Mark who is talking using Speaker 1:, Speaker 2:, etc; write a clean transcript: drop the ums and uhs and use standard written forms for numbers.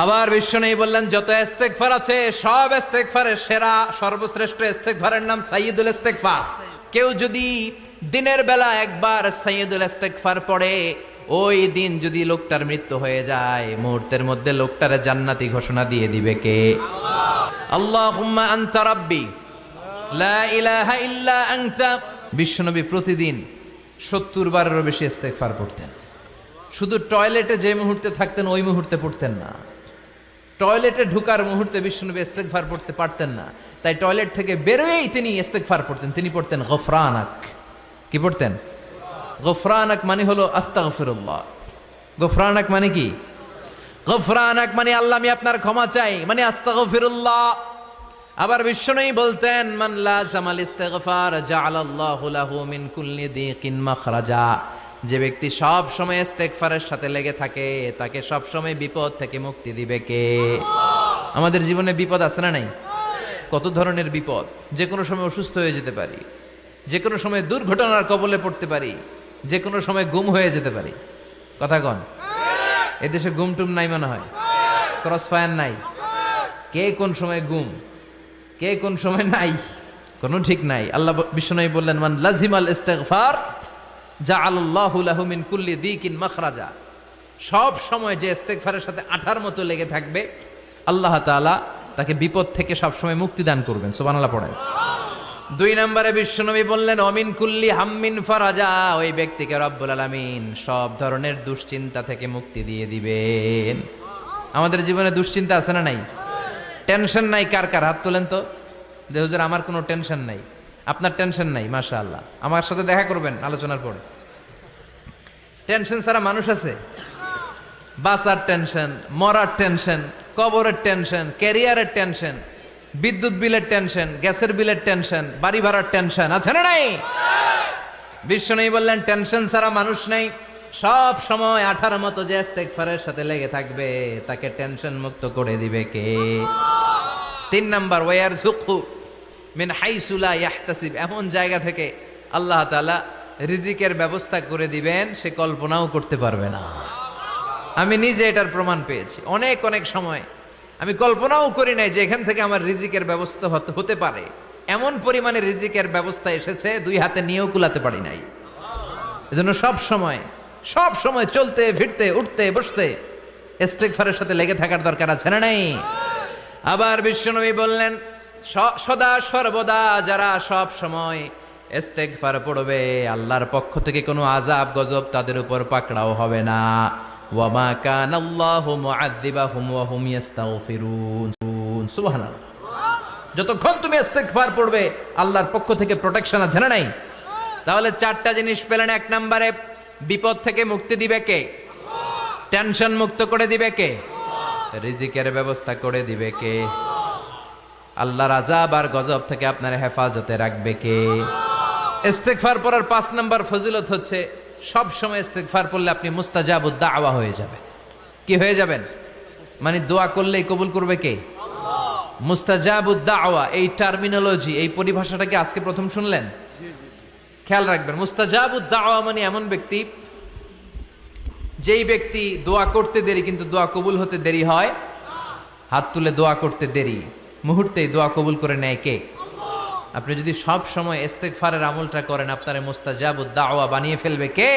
Speaker 1: আবার বিশ্বনবী বললেন, যত ইস্তেগফার আছে সব ইস্তেগফারের সেরা সর্বশ্রেষ্ঠ ইস্তেগফারের নাম সাইয়্যিদুল ইস্তেগফার। কেউ যদি দিনের বেলা একবার সাইয়্যিদুল ইস্তেগফার পড়ে, ওই দিন যদি লোকটার মৃত্যু হয়ে যায়, মুহূর্তের মধ্যে লোকটার জান্নাতি ঘোষণা দিয়ে দিবে কে? আল্লাহুম্মা আনতা রাব্বি লা ইলাহা ইল্লা আনতা। বিশ্বনবী প্রতিদিন 70 বারেরও বেশি ইস্তেগফার পড়তেন। শুধু টয়লেটে যে মুহূর্তে থাকতেন ওই মুহূর্তে পড়তেন না, টয়লেটে ঢুকার মুহূর্তে বিশ্বনবী ইস্তেগফার পড়তে পারতেন না, তাই টয়লেট থেকে বেরোয়েই তিনি ইস্তেগফার পড়তেন। তিনি পড়তেন গফরানাক। কি পড়তেন? গফরানাক মানে হলো আস্তাগফিরুল্লাহ। গফরানাক মানে কি? গফরানাক মানে আল্লাহ আমি আপনার ক্ষমা চাই, মানে আস্তাগফিরুল্লাহ। আবার বিশ্বনবী বলতেন, মান লাযামাল ইস্তিগফার জাআলাল্লাহু লাহু মিন কুল্লি দিকিন মাখরাজা। যে ব্যক্তি সব সময় ইস্তেগফারের সাথে লেগে থাকে, তাকে সব সময় বিপদ থেকে মুক্তি দিবে কে? আমাদের জীবনে বিপদ আছে না নাই? কত ধরনের বিপদ। যে কোনো সময় অসুস্থ হয়ে যেতে পারি, যে কোনো সময় দুর্ঘটনার কবলে পড়তে পারি, যে কোনো সময় গুম হয়ে যেতে পারি। কথা কন, এদেশে গুম টুম নাই মনে হয়, ক্রস ফায়ার নাই। কে কোন সময় গুম, কে কোন সময় নাই, কোনো ঠিক নাই। আল্লাহ বিশ্বনবী বললেন, মান লাজিমাল ইস্তিগফার জাআলাল্লাহু লাহু মিন কুল্লি দিকিন মাখরাজা। সব সময় যে ইস্তেগফারের সাথে আঠার মতো লেগে থাকবে, আল্লাহ তাআলা তাকে বিপদ থেকে সব সময় মুক্তি দান করবেন। সুবহানাল্লাহ পড়েন। 2 নম্বরে বিশ্বনবী বললেন, অমিন কুল্লি হাম্মিন ফারাজা। ওই ব্যক্তিকে রব্বুল আলামিন সব ধরনের দুশ্চিন্তা থেকে মুক্তি দিয়ে দিবেন। আমাদের জীবনে দুশ্চিন্তা আছে না নাই? টেনশন নাই কার কার? হাত তোলেন তো। যে হুজুর আমার কোনো টেনশন নাই। আপনার টেনশন নাই, মাশাআল্লাহ। আমার সাথে দেখা করবেন আলোচনার পরে। টেনশন ছাড়া মানুষ আছে? বাঁচার টেনশন, মরার টেনশন, কবরের টেনশন, ক্যারিয়ারের টেনশন, বিদ্যুৎ বিলের টেনশন, গ্যাসের বিলের টেনশন, বাড়ি ভাড়ার টেনশন আছে না নাই? বিশ্বনবী বললেন, টেনশন ছাড়া মানুষ নাই। সব সময় আঠার মতো যে ইস্তেগফারের সাথে লেগে থাকবে, তাকে টেনশন মুক্ত করে দিবে কে? 3 নাম্বার, ওয়ারযুকহু মিন হাইসু লা ইয়াহতাসিব। এমন জায়গা থেকে আল্লাহ তাআলা রিজিকের ব্যবস্থা করে দিবেন, সে কল্পনাও করতে পারবে না। আমি নিজে এটার প্রমাণ পেয়েছি। অনেক অনেক সময় আমি কল্পনাও করি নাই যে এখান থেকে আমার রিজিকের ব্যবস্থা হতে পারে। এমন পরিমাণে রিজিকের ব্যবস্থা এসেছে, 2 হাতে নিয়েও কুলাতে পারি নাই। এজন্য সব সময় চলতে ফিরতে উঠতে বসতে ইস্তেগফারের সাথে লেগে থাকার দরকার আছে না নাই? আবার বিশ্বনবী বললেন, সদা সর্বদা যারা সব সময় ইস্তেগফার পড়বে, আল্লাহর পক্ষ থেকে কোনো আযাব গজব তাদের উপর পাকড়াও হবে না। ওয়া মা কানাল্লাহু মুআযযিবাহুম ওয়া হুম ইস্তাগফিরুন। সুবহানাল্লাহ। যতক্ষণ তুমি ইস্তেগফার পড়বে, আল্লাহর পক্ষ থেকে প্রোটেকশন আছে না নাই? তাহলে 4টা জিনিস পেলেন। 1 নম্বরে, বিপদ থেকে মুক্তি দিবে কে? টেনশন মুক্ত করে দিবে কে? রিজিকের ব্যবস্থা করে দিবে কে? আল্লাহর আযাব আর গজব থেকে আপনার হেফাজতে রাখবে কে? ইস্তেগফার পড়ার 5 নম্বর ফজিলত হচ্ছে, সব সময় ইস্তেগফার পড়লে আপনি মুস্তাজাবুদ দাওয়া হয়ে যাবেন। কি হয়ে যাবেন? মানে দোয়া করলেই কবুল করবে কে? মুস্তাজাবুদ দাওয়া, এই টার্মিনোলজি, এই পরিভাষাটা কি আজকে প্রথম শুনলেন? খেয়াল রাখবেন, মুস্তাজাবুদ দাওয়া মানে এমন ব্যক্তি, যেই ব্যক্তি দোয়া করতে দেরি কিন্তু দোয়া কবুল হতে দেরি হয়। হাত তুলে দোয়া করতে দেরি, মুহূর্তেই দোয়া কবুল করে নেয় কে? আপনি যদি সব সময় ইস্তেগফারের আমলটা করেন, আপনার মুস্তাজাবুদ দাওয়া বানিয়ে ফেলবে কে?